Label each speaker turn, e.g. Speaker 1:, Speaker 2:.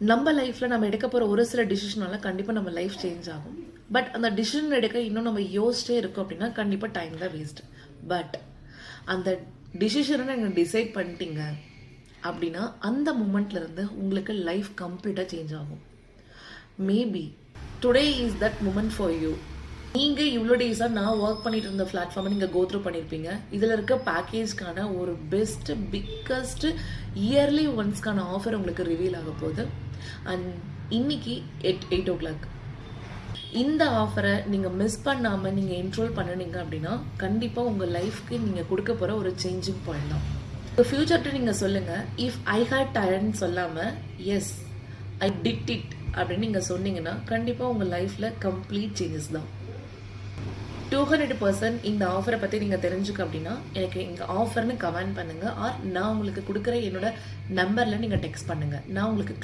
Speaker 1: நம்ம லைஃப்பில் நம்ம எடுக்க போகிற ஒரு சில டிசிஷனால கண்டிப்பாக நம்ம லைஃப் சேஞ்ச் ஆகும். பட் அந்த டிசிஷன் எடுக்க இன்னும் நம்ம யோசிச்சே இருக்கோம் அப்படின்னா கண்டிப்பாக டைம் தான் வேஸ்ட். பட் அந்த டிசிஷனை நீங்கள் டிசைட் பண்ணிட்டீங்க அப்படின்னா அந்த மூமெண்ட்லேருந்து உங்களுக்கு லைஃப் கம்ப்ளீட்டாக சேஞ்ச் ஆகும். Maybe today is that moment for you. நீங்கள் இவ்வளோ டேஸாக நான் ஒர்க் பண்ணிட்டு இருந்த பிளாட்ஃபார்மை நீங்கள் கோத்ரூ பண்ணியிருப்பீங்க. இதில் இருக்க பேக்கேஜ்க்கான ஒரு பெஸ்ட் பிக்கஸ்ட் இயர்லி ஒன்ஸ்க்கான ஆஃபர் உங்களுக்கு ரிவீல் ஆக போகுது. அண்ட் இன்னைக்கு 8 o'clock இந்த ஆஃபரை நீங்கள் மிஸ் பண்ணாமல் நீங்கள் என்ரோல் பண்ணினீங்க அப்படின்னா கண்டிப்பாக உங்கள் லைஃப்க்கு நீங்கள் கொடுக்க போகிற ஒரு சேஞ்சிங் பாயிண்ட் தான். இப்போ ஃபியூச்சர்ட்டு நீங்கள் சொல்லுங்கள், இஃப் ஐ ஹேட் டைம்னு சொல்லாமல் எஸ் ஐ டிட் இட் அப்படின்னு நீங்கள் சொன்னீங்கன்னா கண்டிப்பாக உங்கள் லைஃப்பில் கம்ப்ளீட் சேஞ்சஸ் தான். 200% இந்த ஆஃபரை பற்றி நீங்கள் தெரிஞ்சுக்க அப்படின்னா எனக்கு இங்கே ஆஃபர்னு கமெண்ட் பண்ணுங்கள். ஆர் நான் உங்களுக்கு கொடுக்குற என்னோட நம்பரில் நீங்கள் டெக்ஸ்ட் பண்ணுங்கள். நான் உங்களுக்கு